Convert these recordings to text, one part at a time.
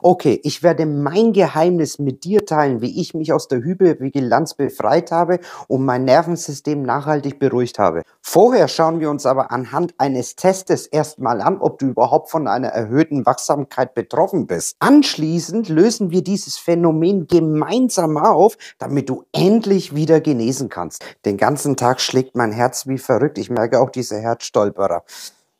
Okay, ich werde mein Geheimnis mit dir teilen, wie ich mich aus der Hypervigilanz befreit habe und mein Nervensystem nachhaltig beruhigt habe. Vorher schauen wir uns aber anhand eines Testes erstmal an, ob du überhaupt von einer erhöhten Wachsamkeit betroffen bist. Anschließend lösen wir dieses Phänomen gemeinsam auf, damit du endlich wieder genesen kannst. Den ganzen Tag schlägt mein Herz wie verrückt. Ich merke auch diese Herzstolperer.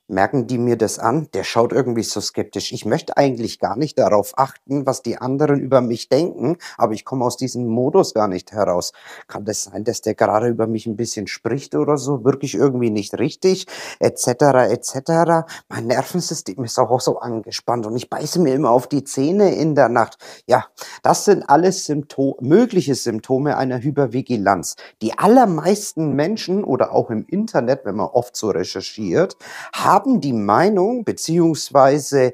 Merken die mir das an? Der schaut irgendwie so skeptisch. Ich möchte eigentlich gar nicht darauf achten, was die anderen über mich denken, aber ich komme aus diesem Modus gar nicht heraus. Kann das sein, dass der gerade über mich ein bisschen spricht oder so? Wirklich irgendwie nicht richtig? Etc. etc. Mein Nervensystem ist auch so angespannt und ich beiße mir immer auf die Zähne in der Nacht. Ja, das sind alles mögliche Symptome einer Hypervigilanz. Die allermeisten Menschen oder auch im Internet, wenn man oft so recherchiert, haben die Meinung bzw.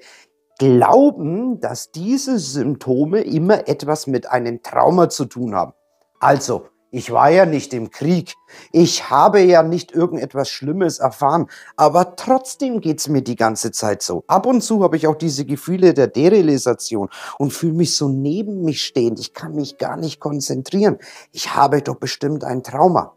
glauben, dass diese Symptome immer etwas mit einem Trauma zu tun haben. Also, ich war ja nicht im Krieg, ich habe ja nicht irgendetwas Schlimmes erfahren, aber trotzdem geht's mir die ganze Zeit so. Ab und zu habe ich auch diese Gefühle der Derealisation und fühle mich so neben mich stehend. Ich kann mich gar nicht konzentrieren. Ich habe doch bestimmt ein Trauma.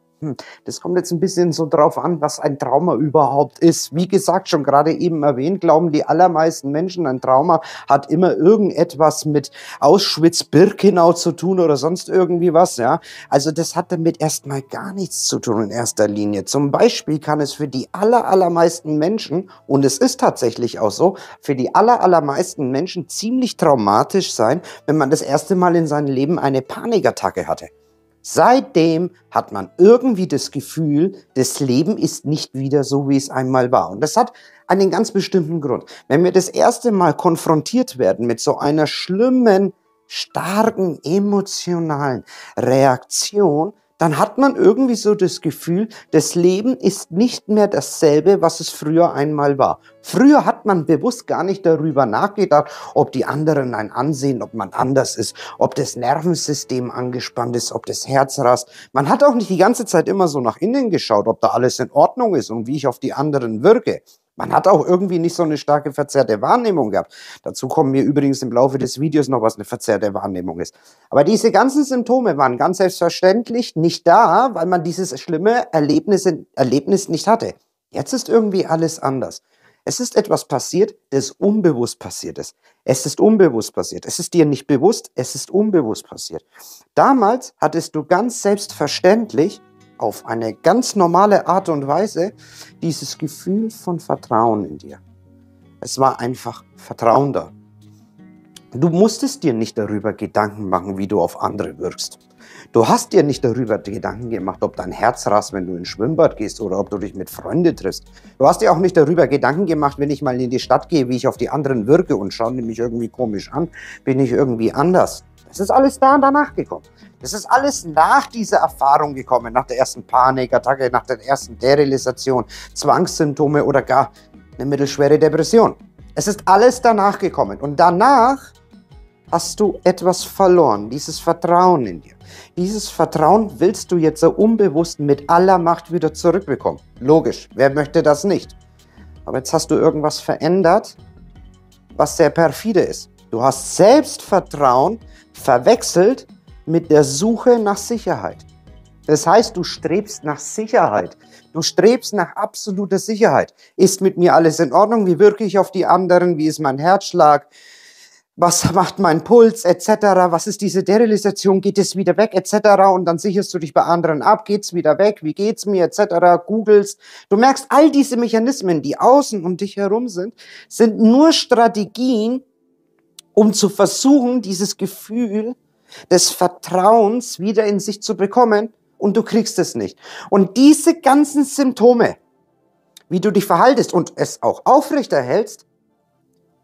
Das kommt jetzt ein bisschen so drauf an, was ein Trauma überhaupt ist. Wie gesagt, schon gerade eben erwähnt, glauben die allermeisten Menschen, ein Trauma hat immer irgendetwas mit Auschwitz-Birkenau zu tun oder sonst irgendwie was, ja. Also das hat damit erstmal gar nichts zu tun in erster Linie. Zum Beispiel kann es für die allermeisten Menschen, und es ist tatsächlich auch so, für die allermeisten Menschen ziemlich traumatisch sein, wenn man das erste Mal in seinem Leben eine Panikattacke hatte. Seitdem hat man irgendwie das Gefühl, das Leben ist nicht wieder so, wie es einmal war. Und das hat einen ganz bestimmten Grund. Wenn wir das erste Mal konfrontiert werden mit so einer schlimmen, starken, emotionalen Reaktion, dann hat man irgendwie so das Gefühl, das Leben ist nicht mehr dasselbe, was es früher einmal war. Früher hat man bewusst gar nicht darüber nachgedacht, ob die anderen einen ansehen, ob man anders ist, ob das Nervensystem angespannt ist, ob das Herz rast. Man hat auch nicht die ganze Zeit immer so nach innen geschaut, ob da alles in Ordnung ist und wie ich auf die anderen wirke. Man hat auch irgendwie nicht so eine starke verzerrte Wahrnehmung gehabt. Dazu kommen wir übrigens im Laufe des Videos noch, was eine verzerrte Wahrnehmung ist. Aber diese ganzen Symptome waren ganz selbstverständlich nicht da, weil man dieses schlimme Erlebnis nicht hatte. Jetzt ist irgendwie alles anders. Es ist etwas passiert, das unbewusst passiert ist. Es ist unbewusst passiert. Es ist dir nicht bewusst, es ist unbewusst passiert. Damals hattest du ganz selbstverständlich auf eine ganz normale Art und Weise dieses Gefühl von Vertrauen in dir. Es war einfach Vertrauen da. Du musstest dir nicht darüber Gedanken machen, wie du auf andere wirkst. Du hast dir nicht darüber Gedanken gemacht, ob dein Herz rast, wenn du ins Schwimmbad gehst oder ob du dich mit Freunden triffst. Du hast dir auch nicht darüber Gedanken gemacht, wenn ich mal in die Stadt gehe, wie ich auf die anderen wirke und schauen die mich irgendwie komisch an, bin ich irgendwie anders. Das ist alles da und danach gekommen. Das ist alles nach dieser Erfahrung gekommen, nach der ersten Panikattacke, nach der ersten Derealisation, Zwangssymptome oder gar eine mittelschwere Depression. Es ist alles danach gekommen und danach hast du etwas verloren, dieses Vertrauen in dir. Dieses Vertrauen willst du jetzt so unbewusst mit aller Macht wieder zurückbekommen. Logisch, wer möchte das nicht? Aber jetzt hast du irgendwas verändert, was sehr perfide ist. Du hast Selbstvertrauen verwechselt mit der Suche nach Sicherheit. Das heißt, du strebst nach Sicherheit. Du strebst nach absoluter Sicherheit. Ist mit mir alles in Ordnung? Wie wirke ich auf die anderen? Wie ist mein Herzschlag? Was macht mein Puls etc.? Was ist diese Derealisation? Geht es wieder weg etc.? Und dann sicherst du dich bei anderen ab. Geht's wieder weg? Wie geht's mir etc.? Googelst. Du merkst, all diese Mechanismen, die außen um dich herum sind nur Strategien, um zu versuchen, dieses Gefühl des Vertrauens wieder in sich zu bekommen, und du kriegst es nicht. Und diese ganzen Symptome, wie du dich verhaltest und es auch aufrechterhältst,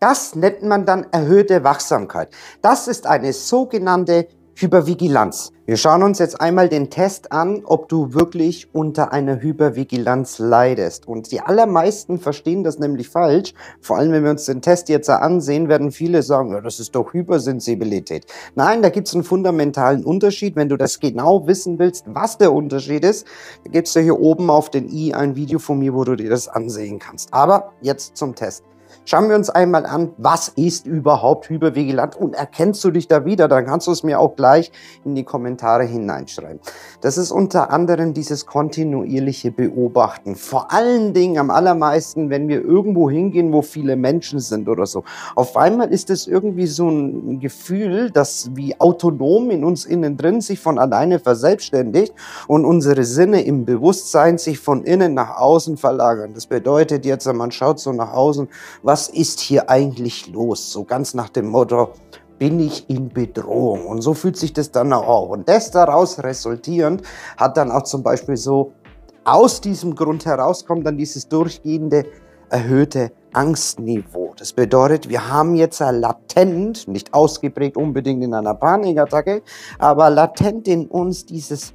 das nennt man dann erhöhte Wachsamkeit. Das ist eine sogenannte Hypervigilanz. Wir schauen uns jetzt einmal den Test an, ob du wirklich unter einer Hypervigilanz leidest. Und die allermeisten verstehen das nämlich falsch. Vor allem, wenn wir uns den Test jetzt ansehen, werden viele sagen, ja, das ist doch Hypersensibilität. Nein, da gibt es einen fundamentalen Unterschied. Wenn du das genau wissen willst, was der Unterschied ist, da gibst du hier oben auf den i ein Video von mir, wo du dir das ansehen kannst. Aber jetzt zum Test. Schauen wir uns einmal an, was ist überhaupt hypervigilant und erkennst du dich da wieder? Dann kannst du es mir auch gleich in die Kommentare hineinschreiben. Das ist unter anderem dieses kontinuierliche Beobachten. Vor allen Dingen am allermeisten, wenn wir irgendwo hingehen, wo viele Menschen sind oder so. Auf einmal ist es irgendwie so ein Gefühl, das wie autonom in uns innen drin sich von alleine verselbstständigt und unsere Sinne im Bewusstsein sich von innen nach außen verlagern. Das bedeutet jetzt, man schaut so nach außen, was ist hier eigentlich los? So ganz nach dem Motto, bin ich in Bedrohung? Und so fühlt sich das dann auch. Und das daraus resultierend hat dann auch zum Beispiel so, aus diesem Grund heraus kommt dann dieses durchgehende erhöhte Angstniveau. Das bedeutet, wir haben jetzt latent, nicht ausgeprägt unbedingt in einer Panikattacke, aber latent in uns diese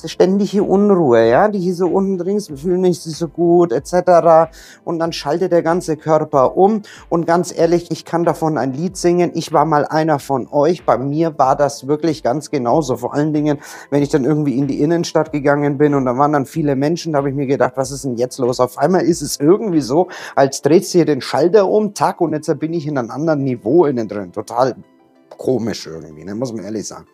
ständige Unruhe, ja, die hier so unten drin ist, wir fühlen nicht so gut, etc. Und dann schaltet der ganze Körper um. Und ganz ehrlich, ich kann davon ein Lied singen. Ich war mal einer von euch. Bei mir war das wirklich ganz genauso. Vor allen Dingen, wenn ich dann irgendwie in die Innenstadt gegangen bin und da waren dann viele Menschen, da habe ich mir gedacht, was ist denn jetzt los? Auf einmal ist es irgendwie so, als dreht sie hier den Schalter um, tack, und jetzt bin ich in einem anderen Niveau innen drin. Total komisch irgendwie, ne? Muss man ehrlich sagen.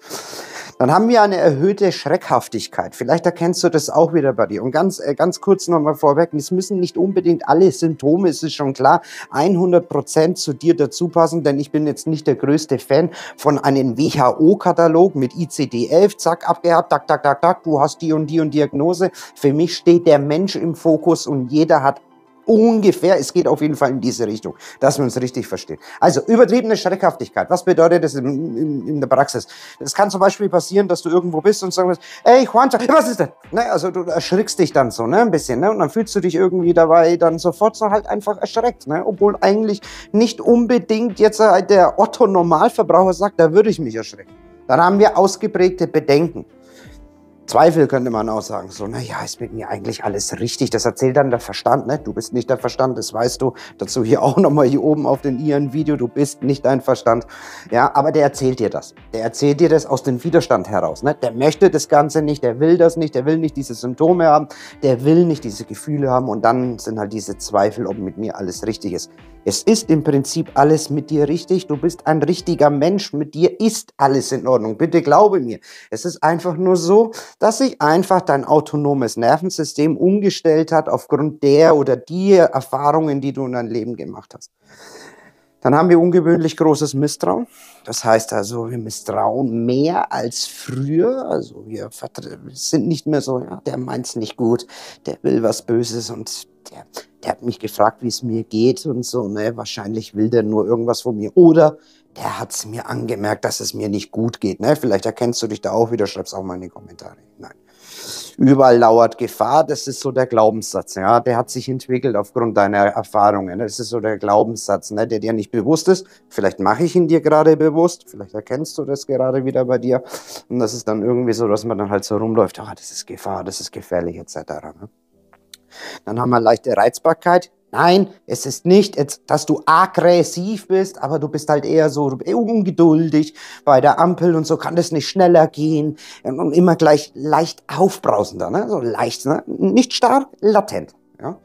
Dann haben wir eine erhöhte Schreckhaftigkeit. Vielleicht erkennst du das auch wieder bei dir. Und ganz kurz nochmal vorweg, es müssen nicht unbedingt alle Symptome, es ist schon klar, 100% zu dir dazu passen, denn ich bin jetzt nicht der größte Fan von einem WHO-Katalog mit ICD-11, zack, abgehakt, tak, tak, tak, tak, du hast die und die und Diagnose. Für mich steht der Mensch im Fokus und jeder hat ungefähr, es geht auf jeden Fall in diese Richtung, dass wir uns richtig verstehen. Also übertriebene Schreckhaftigkeit, was bedeutet das in der Praxis? Das kann zum Beispiel passieren, dass du irgendwo bist und sagst, ey Juancho, was ist das? Ne, also du erschrickst dich dann so, ne, ein bisschen, ne, und dann fühlst du dich irgendwie dabei dann sofort so halt einfach erschreckt, ne, obwohl eigentlich nicht unbedingt jetzt der Otto-Normalverbraucher sagt, da würde ich mich erschrecken. Dann haben wir ausgeprägte Bedenken. Zweifel könnte man auch sagen, so, naja, ist mit mir eigentlich alles richtig, das erzählt dann der Verstand, ne? Du bist nicht der Verstand, das weißt du, dazu hier auch nochmal hier oben auf den Video, du bist nicht dein Verstand, ja, aber der erzählt dir das aus dem Widerstand heraus, ne? Der möchte das Ganze nicht, der will das nicht, der will nicht diese Symptome haben, der will nicht diese Gefühle haben und dann sind halt diese Zweifel, ob mit mir alles richtig ist. Es ist im Prinzip alles mit dir richtig, du bist ein richtiger Mensch, mit dir ist alles in Ordnung, bitte glaube mir. Es ist einfach nur so, dass sich einfach dein autonomes Nervensystem umgestellt hat aufgrund der oder die Erfahrungen, die du in deinem Leben gemacht hast. Dann haben wir ungewöhnlich großes Misstrauen. Das heißt also, wir misstrauen mehr als früher. Also wir sind nicht mehr so, ja, der meint's nicht gut, der will was Böses und der hat mich gefragt, wie es mir geht und so. Ne? Wahrscheinlich will der nur irgendwas von mir. Oder der hat es mir angemerkt, dass es mir nicht gut geht. Ne? Vielleicht erkennst du dich da auch wieder, schreib's auch mal in die Kommentare. Nein. Überall lauert Gefahr, das ist so der Glaubenssatz. Ja? Der hat sich entwickelt aufgrund deiner Erfahrungen. Das ist so der Glaubenssatz, ne? Der dir nicht bewusst ist. Vielleicht mache ich ihn dir gerade bewusst, vielleicht erkennst du das gerade wieder bei dir. Und das ist dann irgendwie so, dass man dann halt so rumläuft, oh, das ist Gefahr, das ist gefährlich etc. Ne? Dann haben wir leichte Reizbarkeit. Nein, es ist nicht, dass du aggressiv bist, aber du bist halt eher so ungeduldig bei der Ampel und so kann das nicht schneller gehen und immer gleich leicht aufbrausender, ne? So leicht, ne? Nicht stark, latent. Ja?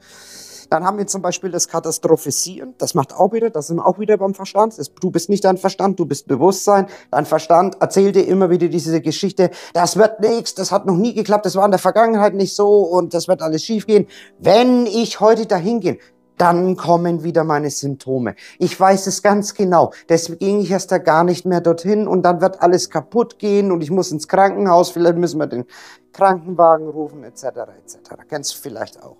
Dann haben wir zum Beispiel das Katastrophisieren, das macht auch wieder, das sind wir auch wieder beim Verstand. Du bist nicht dein Verstand, du bist Bewusstsein. Dein Verstand erzählt dir immer wieder diese Geschichte, das wird nichts, das hat noch nie geklappt, das war in der Vergangenheit nicht so und das wird alles schief gehen. Wenn ich heute dahin gehe, dann kommen wieder meine Symptome. Ich weiß es ganz genau. Deswegen gehe ich erst da gar nicht mehr dorthin und dann wird alles kaputt gehen und ich muss ins Krankenhaus. Vielleicht müssen wir den Krankenwagen rufen, etc. etc. Kennst du vielleicht auch.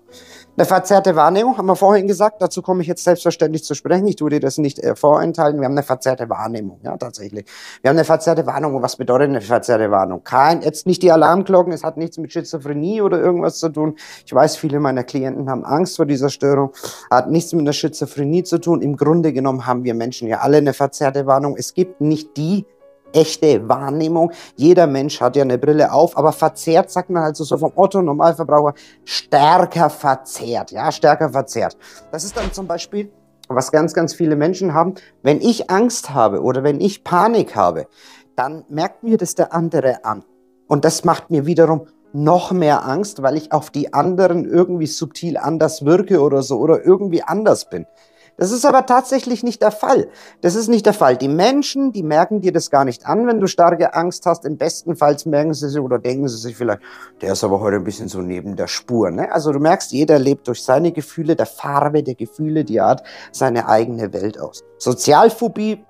Eine verzerrte Wahrnehmung, haben wir vorhin gesagt. Dazu komme ich jetzt selbstverständlich zu sprechen. Ich tue dir das nicht vorenthalten. Wir haben eine verzerrte Wahrnehmung, ja, tatsächlich. Wir haben eine verzerrte Wahrnehmung. Was bedeutet eine verzerrte Wahrnehmung? Jetzt nicht die Alarmglocken, es hat nichts mit Schizophrenie oder irgendwas zu tun. Ich weiß, viele meiner Klienten haben Angst vor dieser Störung. Hat nichts mit einer Schizophrenie zu tun. Im Grunde genommen haben wir Menschen ja alle eine verzerrte Wahrnehmung. Es gibt nicht die echte Wahrnehmung. Jeder Mensch hat ja eine Brille auf, aber verzerrt, sagt man halt so vom Otto-Normalverbraucher, stärker verzerrt, ja, stärker verzerrt. Das ist dann zum Beispiel, was ganz, ganz viele Menschen haben, wenn ich Angst habe oder wenn ich Panik habe, dann merkt mir das der andere an. Und das macht mir wiederum noch mehr Angst, weil ich auf die anderen irgendwie subtil anders wirke oder so oder irgendwie anders bin. Das ist aber tatsächlich nicht der Fall. Das ist nicht der Fall. Die Menschen, die merken dir das gar nicht an, wenn du starke Angst hast. Im besten Fall merken sie sich oder denken sie sich vielleicht, der ist aber heute ein bisschen so neben der Spur. Ne? Also du merkst, jeder lebt durch seine Gefühle, der Farbe der Gefühle, die Art, seine eigene Welt aus. Sozialphobie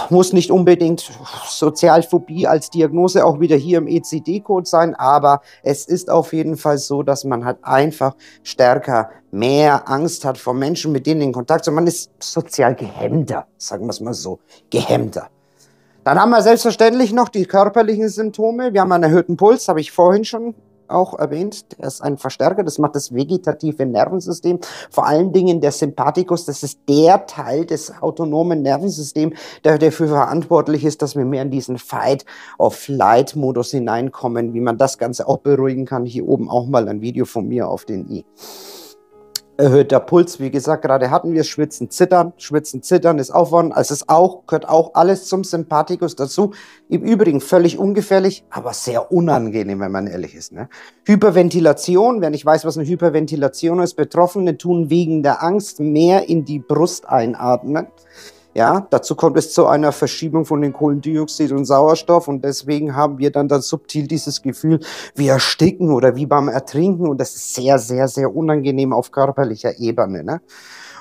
muss nicht unbedingt Sozialphobie als Diagnose auch wieder hier im ECD-Code sein, aber es ist auf jeden Fall so, dass man halt einfach stärker mehr Angst hat vor Menschen, mit denen in Kontakt sind. Man ist sozial gehemmter, sagen wir es mal so, gehemmter. Dann haben wir selbstverständlich noch die körperlichen Symptome. Wir haben einen erhöhten Puls, habe ich vorhin schon auch erwähnt. Der ist ein Verstärker, das macht das vegetative Nervensystem. Vor allen Dingen der Sympathikus, das ist der Teil des autonomen Nervensystems, der dafür verantwortlich ist, dass wir mehr in diesen Fight-of-Flight-Modus hineinkommen. Wie man das Ganze auch beruhigen kann, hier oben auch mal ein Video von mir auf den i. Erhöhter Puls, wie gesagt, gerade hatten wir Schwitzen, Zittern. Schwitzen, Zittern ist Aufwand. Also es gehört auch alles zum Sympathikus dazu. Im Übrigen völlig ungefährlich, aber sehr unangenehm, wenn man ehrlich ist. Ne? Hyperventilation, wer nicht weiß, was eine Hyperventilation ist, Betroffene tun wegen der Angst mehr in die Brust einatmen. Ja, dazu kommt es zu einer Verschiebung von den Kohlendioxid und Sauerstoff und deswegen haben wir dann subtil dieses Gefühl, wie ersticken oder wie beim Ertrinken und das ist sehr, sehr, sehr unangenehm auf körperlicher Ebene. Ne?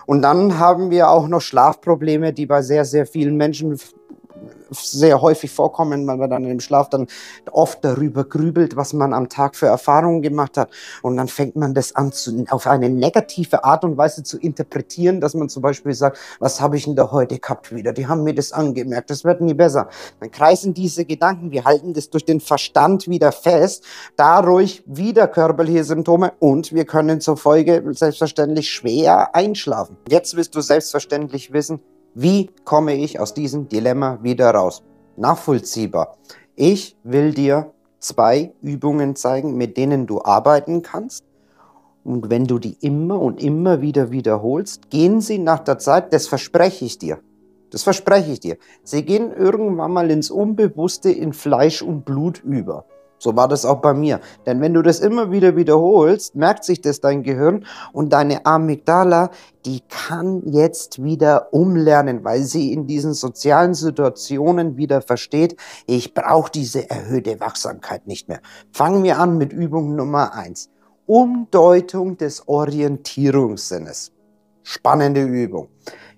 Und dann haben wir auch noch Schlafprobleme, die bei sehr, sehr vielen Menschen sehr häufig vorkommen, weil man dann im Schlaf dann oft darüber grübelt, was man am Tag für Erfahrungen gemacht hat. Und dann fängt man das an, auf eine negative Art und Weise zu interpretieren, dass man zum Beispiel sagt, was habe ich denn da heute gehabt wieder? Die haben mir das angemerkt, das wird nie besser. Dann kreisen diese Gedanken, wir halten das durch den Verstand wieder fest, dadurch wieder körperliche Symptome und wir können zur Folge selbstverständlich schwer einschlafen. Jetzt wirst du selbstverständlich wissen, wie komme ich aus diesem Dilemma wieder raus? Nachvollziehbar. Ich will dir 2 Übungen zeigen, mit denen du arbeiten kannst. Und wenn du die immer und immer wieder wiederholst, gehen sie nach der Zeit, das verspreche ich dir. Das verspreche ich dir. Sie gehen irgendwann mal ins Unbewusste, in Fleisch und Blut über. So war das auch bei mir. Denn wenn du das immer wieder wiederholst, merkt sich das dein Gehirn und deine Amygdala, die kann jetzt wieder umlernen, weil sie in diesen sozialen Situationen wieder versteht, ich brauche diese erhöhte Wachsamkeit nicht mehr. Fangen wir an mit Übung Nummer 1. Umdeutung des Orientierungssinnes. Spannende Übung.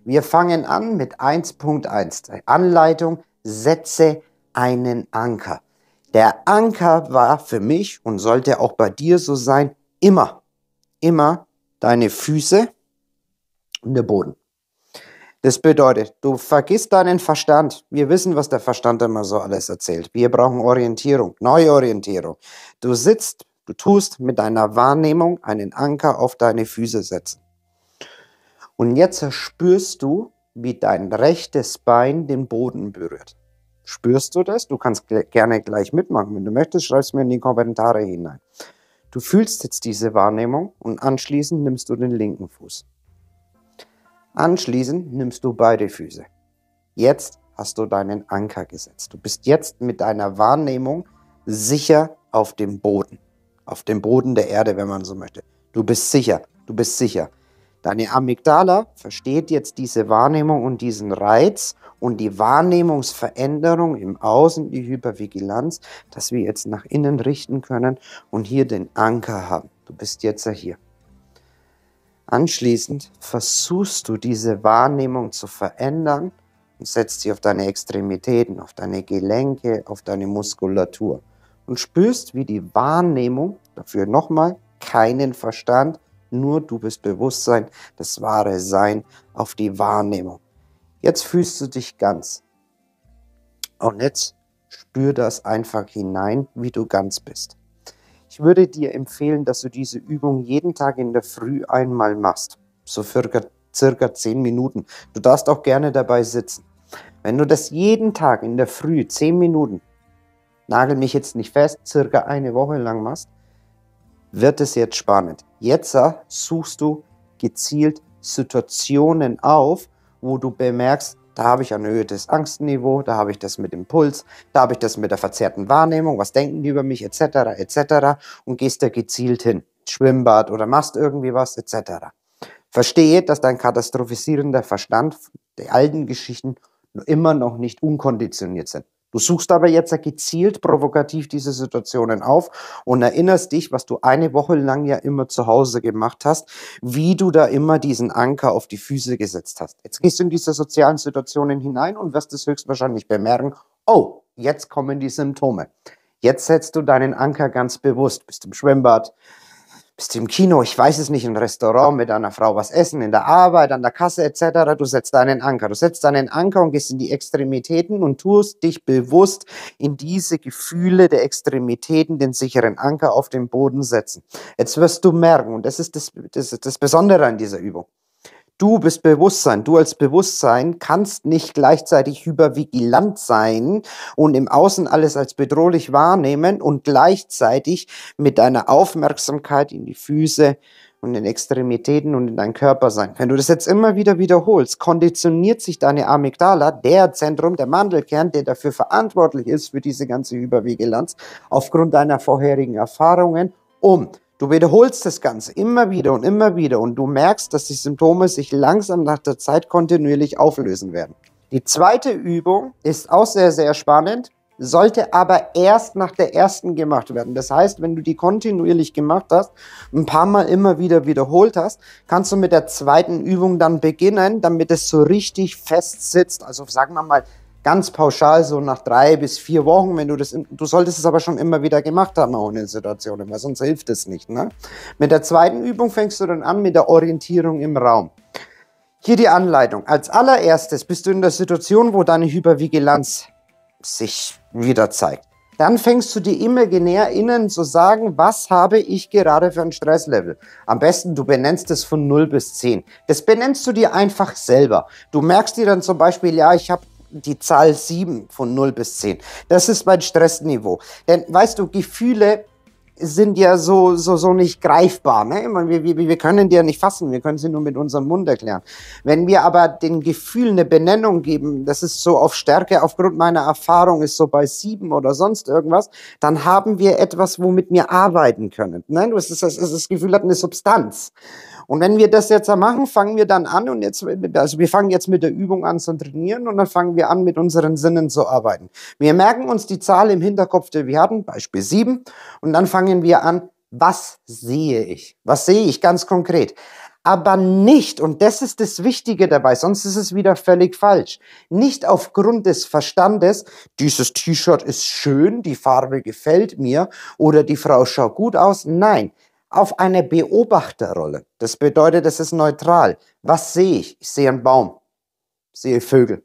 Wir fangen an mit 1.1. Anleitung, setze einen Anker. Der Anker war für mich und sollte auch bei dir so sein, immer deine Füße und der Boden. Das bedeutet, du vergisst deinen Verstand. Wir wissen, was der Verstand immer so alles erzählt. Wir brauchen Orientierung, Neuorientierung. Du sitzt, du tust mit deiner Wahrnehmung einen Anker auf deine Füße setzen. Und jetzt spürst du, wie dein rechtes Bein den Boden berührt. Spürst du das? Du kannst gerne gleich mitmachen. Wenn du möchtest, schreib es mir in die Kommentare hinein. Du fühlst jetzt diese Wahrnehmung und anschließend nimmst du den linken Fuß. Anschließend nimmst du beide Füße. Jetzt hast du deinen Anker gesetzt. Du bist jetzt mit deiner Wahrnehmung sicher auf dem Boden der Erde, wenn man so möchte. Du bist sicher, du bist sicher. Deine Amygdala versteht jetzt diese Wahrnehmung und diesen Reiz und die Wahrnehmungsveränderung im Außen, die Hypervigilanz, dass wir jetzt nach innen richten können und hier den Anker haben. Du bist jetzt hier. Anschließend versuchst du diese Wahrnehmung zu verändern und setzt sie auf deine Extremitäten, auf deine Gelenke, auf deine Muskulatur und spürst, wie die Wahrnehmung, dafür nochmal keinen Verstand, nur du bist Bewusstsein, das wahre Sein auf die Wahrnehmung. Jetzt fühlst du dich ganz. Und jetzt spür das einfach hinein, wie du ganz bist. Ich würde dir empfehlen, dass du diese Übung jeden Tag in der Früh einmal machst. So circa 10 Minuten. Du darfst auch gerne dabei sitzen. Wenn du das jeden Tag in der Früh 10 Minuten, nagel mich jetzt nicht fest, circa eine Woche lang machst, wird es jetzt spannend. Jetzt suchst du gezielt Situationen auf, wo du bemerkst, da habe ich ein erhöhtes Angstniveau, da habe ich das mit dem Puls, da habe ich das mit der verzerrten Wahrnehmung, was denken die über mich, etc. und gehst da gezielt hin, Schwimmbad oder machst irgendwie was, etc. Verstehe, dass dein katastrophisierender Verstand der alten Geschichten immer noch nicht unkonditioniert sind. Du suchst aber jetzt gezielt provokativ diese Situationen auf und erinnerst dich, was du eine Woche lang ja immer zu Hause gemacht hast, wie du da immer diesen Anker auf die Füße gesetzt hast. Jetzt gehst du in diese sozialen Situationen hinein und wirst es höchstwahrscheinlich bemerken, oh, jetzt kommen die Symptome. Jetzt setzt du deinen Anker ganz bewusst, bist im Schwimmbad, bist du im Kino, ich weiß es nicht, im Restaurant mit deiner Frau was essen, in der Arbeit, an der Kasse etc. Du setzt deinen Anker. Du setzt deinen Anker und gehst in die Extremitäten und tust dich bewusst in diese Gefühle der Extremitäten den sicheren Anker auf den Boden setzen. Jetzt wirst du merken, und das ist das Besondere an dieser Übung, du bist Bewusstsein. Du als Bewusstsein kannst nicht gleichzeitig hypervigilant sein und im Außen alles als bedrohlich wahrnehmen und gleichzeitig mit deiner Aufmerksamkeit in die Füße und in Extremitäten und in deinen Körper sein. Wenn du das jetzt immer wieder wiederholst, konditioniert sich deine Amygdala, der Zentrum, der Mandelkern, der dafür verantwortlich ist für diese ganze Hypervigilanz, aufgrund deiner vorherigen Erfahrungen um. Du wiederholst das Ganze immer wieder und du merkst, dass die Symptome sich langsam nach der Zeit kontinuierlich auflösen werden. Die zweite Übung ist auch sehr, sehr spannend, sollte aber erst nach der ersten gemacht werden. Das heißt, wenn du die kontinuierlich gemacht hast, ein paar Mal immer wieder wiederholt hast, kannst du mit der zweiten Übung dann beginnen, damit es so richtig fest sitzt. Also sagen wir mal, ganz pauschal so nach 3 bis 4 Wochen, wenn du solltest es aber schon immer wieder gemacht haben, auch in den Situationen, weil sonst hilft es nicht. Ne? Mit der zweiten Übung fängst du dann an mit der Orientierung im Raum. Hier die Anleitung. Als allererstes bist du in der Situation, wo deine Hypervigilanz sich wieder zeigt. Dann fängst du dir imaginär innen zu sagen, was habe ich gerade für ein Stresslevel. Am besten, du benennst es von 0 bis 10. Das benennst du dir einfach selber. Du merkst dir dann zum Beispiel, ja, ich habe die Zahl 7 von 0 bis 10. Das ist mein Stressniveau. Denn, weißt du, Gefühle sind ja so nicht greifbar. Ne? Wir können die ja nicht fassen, wir können sie nur mit unserem Mund erklären. Wenn wir aber den Gefühlen eine Benennung geben, das ist so auf Stärke, aufgrund meiner Erfahrung ist so bei 7 oder sonst irgendwas, dann haben wir etwas, womit wir arbeiten können. Ne? Das Gefühl hat eine Substanz. Und wenn wir das jetzt machen, fangen wir dann an wir fangen jetzt mit der Übung an zu trainieren und dann fangen wir an, mit unseren Sinnen zu arbeiten. Wir merken uns die Zahl im Hinterkopf, die wir hatten, Beispiel 7, und dann fangen wir an, was sehe ich? Was sehe ich ganz konkret? Aber nicht, und das ist das Wichtige dabei, sonst ist es wieder völlig falsch, nicht aufgrund des Verstandes, dieses T-Shirt ist schön, die Farbe gefällt mir oder die Frau schaut gut aus, nein, auf eine Beobachterrolle. Das bedeutet, es ist neutral. Was sehe ich? Ich sehe einen Baum, ich sehe Vögel.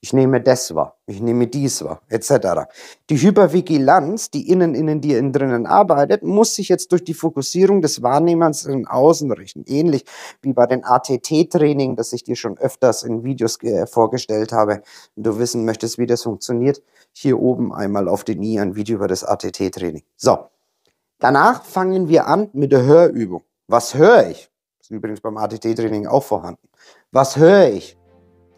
Ich nehme das wahr, ich nehme dies wahr, etc. Die Hypervigilanz, die in dir drinnen arbeitet, muss sich jetzt durch die Fokussierung des Wahrnehmens in Außen richten. Ähnlich wie bei den ATT-Training, das ich dir schon öfters in Videos vorgestellt habe. Wenn du wissen möchtest, wie das funktioniert, hier oben einmal auf den i ein Video über das ATT-Training. So. Danach fangen wir an mit der Hörübung. Was höre ich? Das ist übrigens beim ATT-Training auch vorhanden. Was höre ich?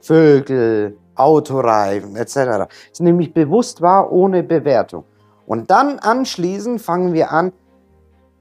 Vögel, Autoreifen etc. Das ist nämlich bewusst wahr, ohne Bewertung. Und dann anschließend fangen wir an,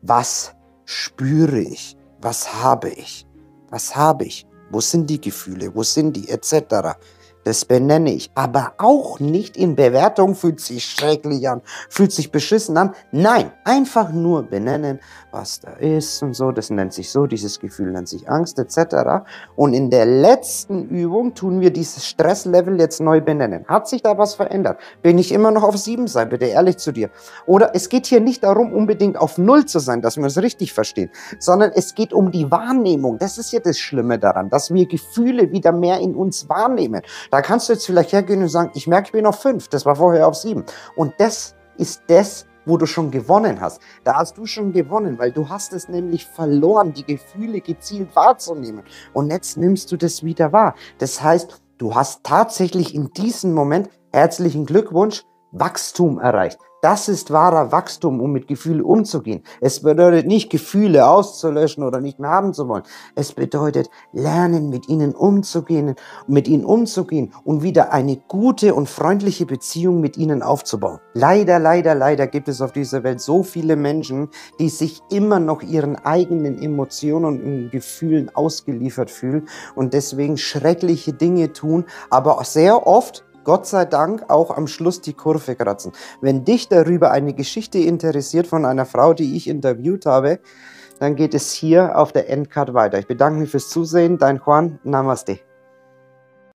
was spüre ich? Was habe ich? Was habe ich? Wo sind die Gefühle? Wo sind die? Etc. Das benenne ich. Aber auch nicht in Bewertung, fühlt sich schrecklich an, fühlt sich beschissen an. Nein, einfach nur benennen, was da ist und so. Das nennt sich so, dieses Gefühl nennt sich Angst etc. Und in der letzten Übung tun wir dieses Stresslevel jetzt neu benennen. Hat sich da was verändert? Bin ich immer noch auf 7? Sei bitte ehrlich zu dir. Oder es geht hier nicht darum, unbedingt auf 0 zu sein, dass wir uns richtig verstehen, sondern es geht um die Wahrnehmung. Das ist ja das Schlimme daran, dass wir Gefühle wieder mehr in uns wahrnehmen. Da kannst du jetzt vielleicht hergehen und sagen, ich merke, ich bin auf 5, das war vorher auf 7. Und das ist das, wo du schon gewonnen hast. Da hast du schon gewonnen, weil du hast es nämlich verloren, die Gefühle gezielt wahrzunehmen. Und jetzt nimmst du das wieder wahr. Das heißt, du hast tatsächlich in diesem Moment, herzlichen Glückwunsch, Wachstum erreicht. Das ist wahrer Wachstum, um mit Gefühlen umzugehen. Es bedeutet nicht, Gefühle auszulöschen oder nicht mehr haben zu wollen. Es bedeutet, lernen, mit ihnen umzugehen und wieder eine gute und freundliche Beziehung mit ihnen aufzubauen. Leider, leider, leider gibt es auf dieser Welt so viele Menschen, die sich immer noch ihren eigenen Emotionen und Gefühlen ausgeliefert fühlen und deswegen schreckliche Dinge tun, aber sehr oft, Gott sei Dank, auch am Schluss die Kurve kratzen. Wenn dich darüber eine Geschichte interessiert von einer Frau, die ich interviewt habe, dann geht es hier auf der Endcard weiter. Ich bedanke mich fürs Zusehen. Dein Juan. Namaste.